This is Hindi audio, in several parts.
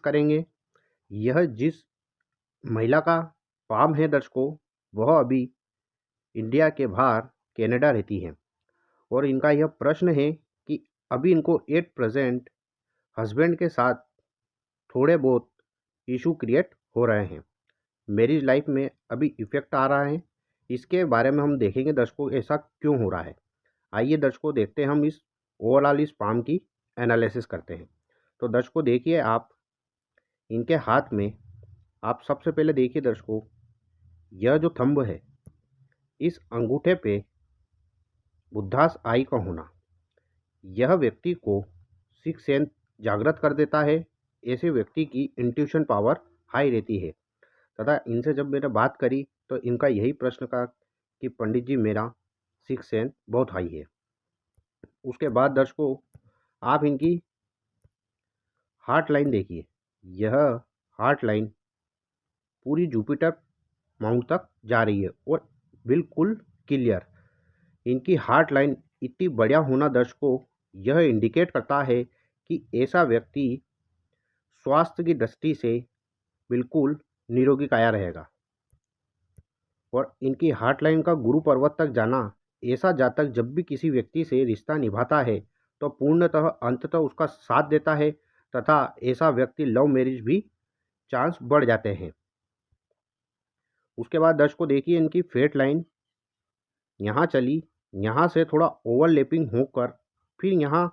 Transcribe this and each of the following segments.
करेंगे। यह जिस महिला का पाम है दर्शकों, वह अभी इंडिया के बाहर कनाडा रहती है और इनका यह प्रश्न है कि अभी इनको एट प्रेजेंट हस्बैंड के साथ थोड़े बहुत इशू क्रिएट हो रहे हैं, मैरिज लाइफ में अभी इफेक्ट आ रहा है। इसके बारे में हम देखेंगे दर्शकों ऐसा क्यों हो रहा है। आइए दर्शकों देखते हैं, हम इस ओवरऑल इस पाम की एनालिसिस करते हैं। तो दर्शकों देखिए, आप इनके हाथ में, आप सबसे पहले देखिए दर्शकों, यह जो थंब है, इस अंगूठे पे बुद्धास आई का होना, यह व्यक्ति को सिक्स सेंस जागृत कर देता है। ऐसे व्यक्ति की इंट्यूशन पावर हाई रहती है तथा इनसे जब मैंने बात करी तो इनका यही प्रश्न था कि पंडित जी मेरा सिक्स सेंस बहुत हाई है। उसके बाद दर्शकों आप इनकी हार्ट लाइन देखिए, यह हार्ट लाइन पूरी जुपिटर माउंट तक जा रही है और बिल्कुल क्लियर। इनकी हार्ट लाइन इतनी बढ़िया होना दर्शकों यह इंडिकेट करता है कि ऐसा व्यक्ति स्वास्थ्य की दृष्टि से बिल्कुल निरोगी काया रहेगा। और इनकी हार्ट लाइन का गुरु पर्वत तक जाना, ऐसा जातक जब भी किसी व्यक्ति से रिश्ता निभाता है तो पूर्णतः अंततः उसका साथ देता है तथा ऐसा व्यक्ति लव मैरिज भी चांस बढ़ जाते हैं। उसके बाद दर्शकों देखिए, इनकी फेट लाइन यहाँ चली, यहाँ से थोड़ा ओवरलैपिंग होकर फिर यहाँ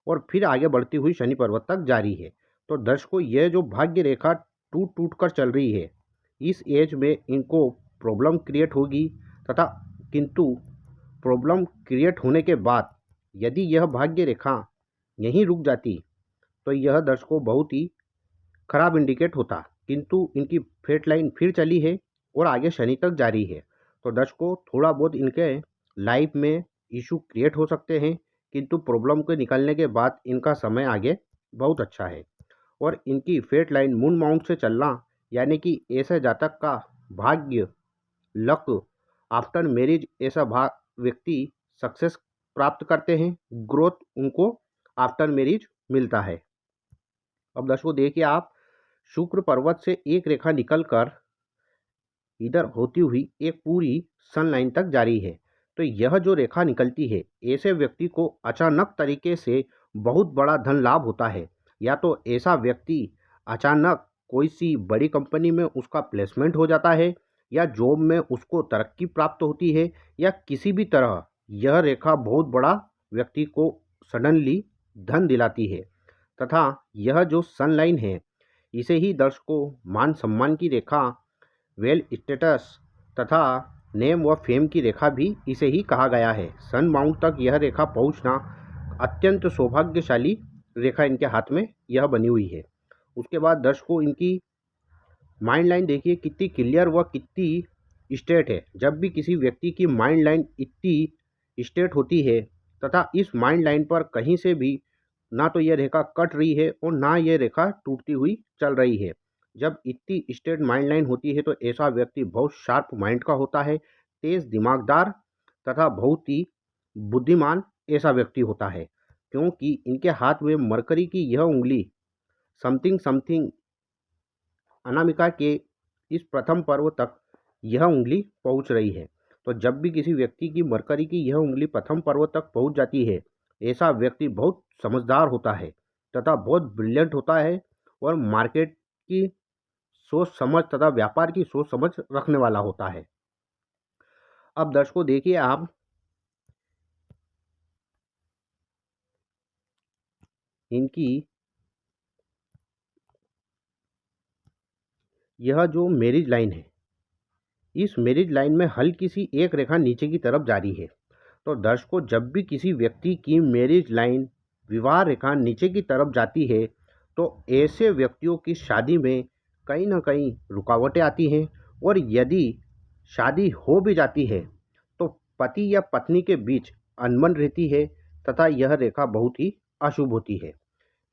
और फिर आगे बढ़ती हुई शनि पर्वत तक जारी है। तो दर्शकों यह जो भाग्य रेखा टूट टूट कर चल रही है, इस एज में इनको प्रॉब्लम क्रिएट होगी तथा किंतु प्रॉब्लम क्रिएट होने के बाद यदि यह भाग्य रेखा यहीं रुक जाती तो यह दर्शकों बहुत ही खराब इंडिकेट होता, किंतु इनकी फेट लाइन फिर चली है और आगे शनि तक जारी है। तो दर्शकों थोड़ा बहुत इनके लाइफ में इशू क्रिएट हो सकते हैं, किंतु प्रॉब्लम के निकलने के बाद इनका समय आगे बहुत अच्छा है। और इनकी फेट लाइन मून माउंट से चलना, यानी कि ऐसे जातक का भाग्य लक आफ्टर मैरिज, ऐसा व्यक्ति सक्सेस प्राप्त करते हैं, ग्रोथ उनको आफ्टर मैरिज मिलता है। अब दर्शकों देखिए, आप शुक्र पर्वत से एक रेखा निकलकर इधर होती हुई एक पूरी सन लाइन तक जारी है। तो यह जो रेखा निकलती है, ऐसे व्यक्ति को अचानक तरीके से बहुत बड़ा धन लाभ होता है। या तो ऐसा व्यक्ति अचानक कोई सी बड़ी कंपनी में उसका प्लेसमेंट हो जाता है, या जॉब में उसको तरक्की प्राप्त होती है, या किसी भी तरह यह रेखा बहुत बड़ा व्यक्ति को सडनली धन दिलाती है। तथा यह जो सन लाइन है, इसे ही दर्शकों मान सम्मान की रेखा, वेल स्टेटस तथा नेम व फेम की रेखा भी इसे ही कहा गया है। सन माउंट तक यह रेखा पहुंचना अत्यंत सौभाग्यशाली रेखा इनके हाथ में यह बनी हुई है। उसके बाद दर्शकों इनकी माइंड लाइन देखिए कितनी क्लियर व कितनी स्ट्रेट है। जब भी किसी व्यक्ति की माइंड लाइन इतनी स्ट्रेट होती है तथा इस माइंड लाइन पर कहीं से भी ना तो यह रेखा कट रही है और ना यह रेखा टूटती हुई चल रही है, जब इतनी स्ट्रेट माइंड लाइन होती है तो ऐसा व्यक्ति बहुत शार्प माइंड का होता है, तेज दिमागदार तथा बहुत ही बुद्धिमान ऐसा व्यक्ति होता है। क्योंकि इनके हाथ में मरकरी की यह उंगली समथिंग समथिंग अनामिका के इस प्रथम पर्व तक यह उंगली पहुंच रही है। तो जब भी किसी व्यक्ति की मरकरी की यह उंगली प्रथम पर्व तक पहुंच जाती है, ऐसा व्यक्ति बहुत समझदार होता है तथा बहुत ब्रिलियंट होता है और मार्केट की सोच समझ तथा व्यापार की सोच समझ रखने वाला होता है। अब दर्शकों देखिए, आप इनकी यह जो मैरिज लाइन है, इस मैरिज लाइन में हल्की सी एक रेखा नीचे की तरफ जारी है। तो दर्शकों जब भी किसी व्यक्ति की मैरिज लाइन, विवाह रेखा नीचे की तरफ जाती है तो ऐसे व्यक्तियों की शादी में कहीं ना कहीं रुकावटें आती हैं, और यदि शादी हो भी जाती है तो पति या पत्नी के बीच अनबन रहती है तथा यह रेखा बहुत ही अशुभ होती है।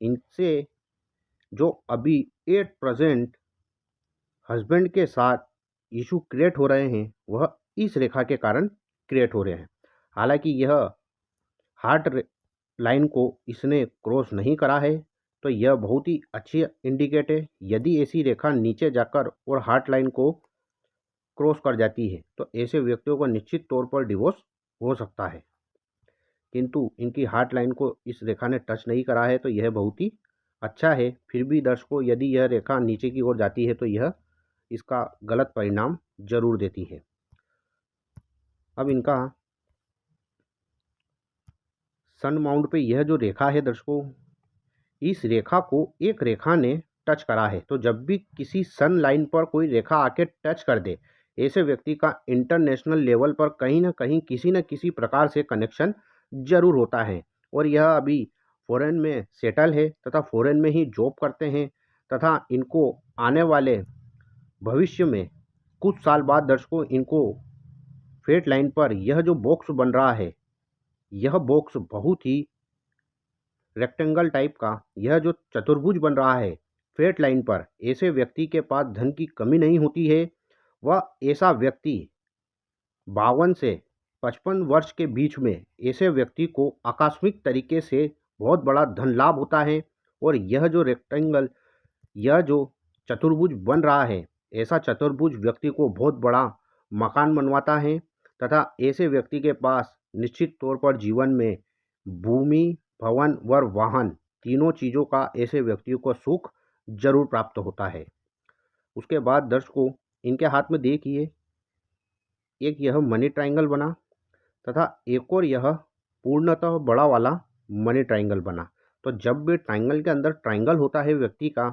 इनसे जो अभी एट प्रेजेंट हस्बैंड के साथ इशू क्रिएट हो रहे हैं, वह इस रेखा के कारण क्रिएट हो रहे हैं। हालांकि यह हार्ट लाइन को इसने क्रॉस नहीं करा है, तो यह बहुत ही अच्छी इंडिकेट है। यदि ऐसी रेखा नीचे जाकर और हार्ट लाइन को क्रॉस कर जाती है तो ऐसे व्यक्तियों को निश्चित तौर पर डिवोर्स हो सकता है, किंतु इनकी हार्ट लाइन को इस रेखा ने टच नहीं करा है तो यह बहुत ही अच्छा है। फिर भी दर्शकों, यदि यह रेखा नीचे की ओर जाती है तो यह इसका गलत परिणाम जरूर देती है। अब इनका सन माउंट पे यह जो रेखा है दर्शकों, इस रेखा को एक रेखा ने टच करा है। तो जब भी किसी सन लाइन पर कोई रेखा आके टच कर दे, ऐसे व्यक्ति का इंटरनेशनल लेवल पर कहीं ना कहीं किसी न किसी प्रकार से कनेक्शन जरूर होता है। और यह अभी फॉरेन में सेटल है तथा फॉरेन में ही जॉब करते हैं तथा इनको आने वाले भविष्य में कुछ साल बाद दर्शकों, इनको फेट लाइन पर यह जो बॉक्स बन रहा है, यह बॉक्स बहुत ही रेक्टेंगल टाइप का, यह जो चतुर्भुज बन रहा है फेट लाइन पर, ऐसे व्यक्ति के पास धन की कमी नहीं होती है। वह ऐसा व्यक्ति 52 से 55 वर्ष के बीच में ऐसे व्यक्ति को आकस्मिक तरीके से बहुत बड़ा धन लाभ होता है। और यह जो रेक्टेंगल, यह जो चतुर्भुज बन रहा है, ऐसा चतुर्भुज व्यक्ति को बहुत बड़ा मकान बनवाता है तथा ऐसे व्यक्ति के पास निश्चित तौर पर जीवन में भूमि, भवन व वाहन तीनों चीज़ों का ऐसे व्यक्तियों को सुख जरूर प्राप्त होता है। उसके बाद दर्शकों, इनके हाथ में देखिए एक यह मनी ट्रायंगल बना तथा एक और यह पूर्णतः बड़ा वाला मनी ट्रायंगल बना। तो जब भी ट्रायंगल के अंदर ट्रायंगल होता है व्यक्ति का,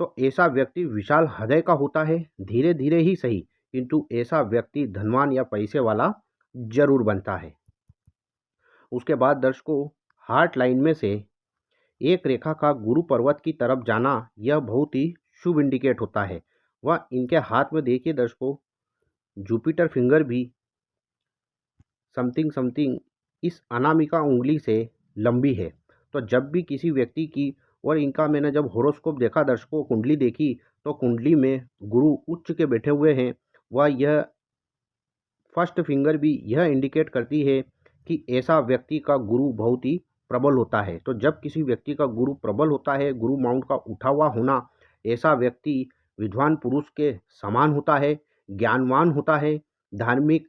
तो ऐसा व्यक्ति विशाल हृदय का होता है, धीरे धीरे ही सही, किंतु ऐसा व्यक्ति धनवान या पैसे वाला जरूर बनता है। उसके बाद दर्शकों, हार्ट लाइन में से एक रेखा का गुरु पर्वत की तरफ जाना यह बहुत ही शुभ इंडिकेट होता है। वह इनके हाथ में देखिए दर्शकों, जुपिटर फिंगर भी समथिंग समथिंग इस अनामिका उंगली से लंबी है। तो जब भी किसी व्यक्ति की, और इनका मैंने जब होरोस्कोप देखा दर्शकों, कुंडली देखी, तो कुंडली में गुरु उच्च के बैठे हुए हैं। वह यह फर्स्ट फिंगर भी यह इंडिकेट करती है कि ऐसा व्यक्ति का गुरु बहुत ही प्रबल होता है। तो जब किसी व्यक्ति का गुरु प्रबल होता है, गुरु माउंट का उठा हुआ होना, ऐसा व्यक्ति विद्वान पुरुष के समान होता है, ज्ञानवान होता है, धार्मिक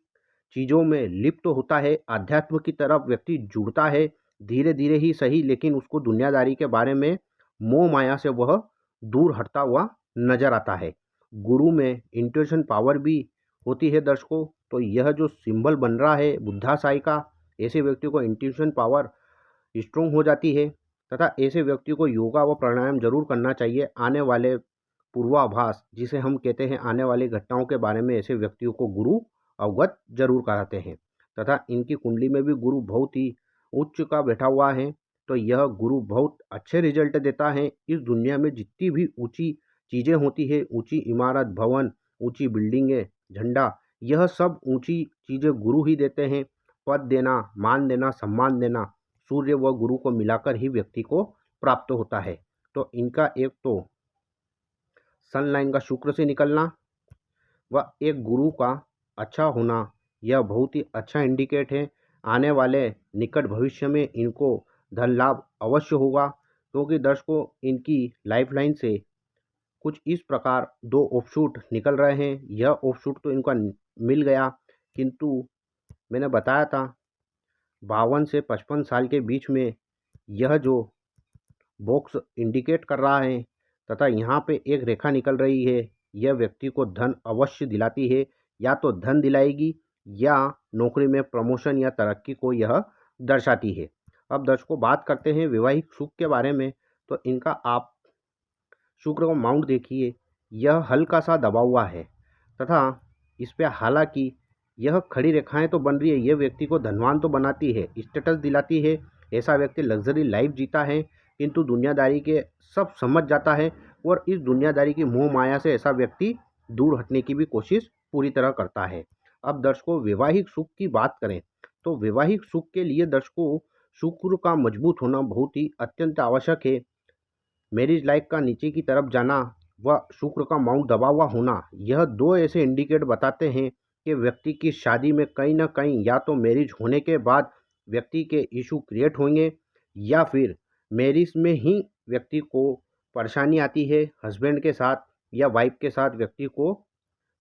चीज़ों में लिप्त होता है, अध्यात्म की तरफ व्यक्ति जुड़ता है, धीरे धीरे ही सही, लेकिन उसको दुनियादारी के बारे में मोह माया से वह दूर हटता हुआ नजर आता है। गुरु में इंट्यूशन पावर भी होती है दर्शकों। तो यह जो सिंबल बन रहा है बुद्धाशाही का, ऐसे व्यक्ति को इंट्यूशन पावर स्ट्रोंग हो जाती है तथा ऐसे व्यक्ति को योगा व प्राणायाम जरूर करना चाहिए। आने वाले पूर्वाभास, जिसे हम कहते हैं आने वाली घटनाओं के बारे में, ऐसे व्यक्तियों को गुरु अवगत जरूर कराते हैं। तथा इनकी कुंडली में भी गुरु बहुत ही उच्च का बैठा हुआ है। तो यह गुरु बहुत अच्छे रिजल्ट देता है। इस दुनिया में जितनी भी ऊंची चीज़ें होती है, ऊंची इमारत, भवन, ऊंची बिल्डिंगें, झंडा, यह सब ऊंची चीज़ें गुरु ही देते हैं। पद देना, मान देना, सम्मान देना सूर्य व गुरु को मिलाकर ही व्यक्ति को प्राप्त होता है। तो इनका एक तो सन लाइन का शुक्र से निकलना व एक गुरु का अच्छा होना, यह बहुत ही अच्छा इंडिकेट है। आने वाले निकट भविष्य में इनको धन लाभ अवश्य होगा, क्योंकि दर्शकों, इनकी लाइफ लाइन से कुछ इस प्रकार दो ऑफशूट निकल रहे हैं। यह ऑफशूट तो इनका मिल गया, किंतु मैंने बताया था 52 से 55 साल के बीच में यह जो बॉक्स इंडिकेट कर रहा है तथा यहाँ पे एक रेखा निकल रही है, यह व्यक्ति को धन अवश्य दिलाती है। या तो धन दिलाएगी या नौकरी में प्रमोशन या तरक्की को यह दर्शाती है। अब दर्शकों, बात करते हैं वैवाहिक सुख के बारे में। तो इनका आप शुक्र का माउंट देखिए, यह हल्का सा दबा हुआ है तथा इस पे हालांकि यह खड़ी रेखाएं तो बन रही है, यह व्यक्ति को धनवान तो बनाती है, स्टेटस दिलाती है, ऐसा व्यक्ति लग्जरी लाइफ जीता है, किंतु दुनियादारी के सब समझ जाता है और इस दुनियादारी की मोह माया से ऐसा व्यक्ति दूर हटने की भी कोशिश पूरी तरह करता है। अब दर्शकों, वैवाहिक सुख की बात करें तो वैवाहिक सुख के लिए दर्शकों शुक्र का मजबूत होना बहुत ही अत्यंत आवश्यक है। मैरिज लाइफ का नीचे की तरफ जाना व शुक्र का माउंट दबा हुआ होना, यह दो ऐसे इंडिकेट बताते हैं कि व्यक्ति की शादी में कहीं ना कहीं या तो मैरिज होने के बाद व्यक्ति के इशू क्रिएट होंगे या फिर मैरिज में ही व्यक्ति को परेशानी आती है, हस्बैंड के साथ या वाइफ के साथ व्यक्ति को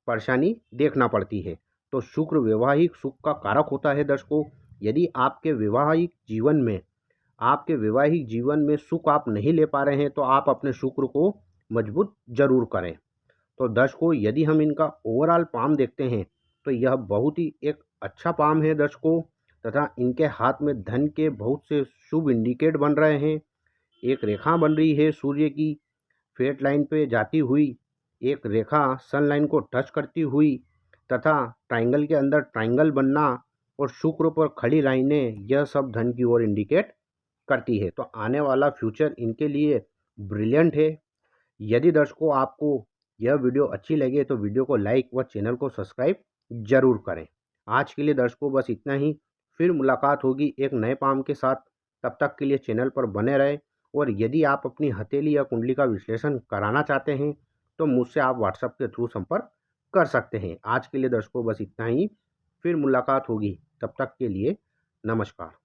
परेशानी देखना पड़ती है। तो शुक्र वैवाहिक सुख का कारक होता है दर्शकों। यदि आपके वैवाहिक जीवन में सुख आप नहीं ले पा रहे हैं तो आप अपने शुक्र को मजबूत जरूर करें। तो दर्शकों, यदि हम इनका ओवरऑल पाम देखते हैं तो यह बहुत ही एक अच्छा पाम है दर्शकों, तथा इनके हाथ में धन के बहुत से शुभ इंडिकेट बन रहे हैं। एक रेखा बन रही है सूर्य की फेट लाइन पे जाती हुई, एक रेखा सन लाइन को टच करती हुई, तथा ट्राइंगल के अंदर ट्राइंगल बनना और शुक्र पर खड़ी लाइनें, यह सब धन की ओर इंडिकेट करती है। तो आने वाला फ्यूचर इनके लिए ब्रिलियंट है। यदि दर्शकों आपको यह वीडियो अच्छी लगे तो वीडियो को लाइक व चैनल को सब्सक्राइब जरूर करें। आज के लिए दर्शकों बस इतना ही। फिर मुलाकात होगी एक नए पाम के साथ। तब तक के लिए चैनल पर बने रहें। और यदि आप अपनी हथेली या कुंडली का विश्लेषण कराना चाहते हैं तो मुझसे आप व्हाट्सएप के थ्रू संपर्क कर सकते हैं। आज के लिए दर्शकों बस इतना ही। फिर मुलाकात होगी, तब तक के लिए नमस्कार।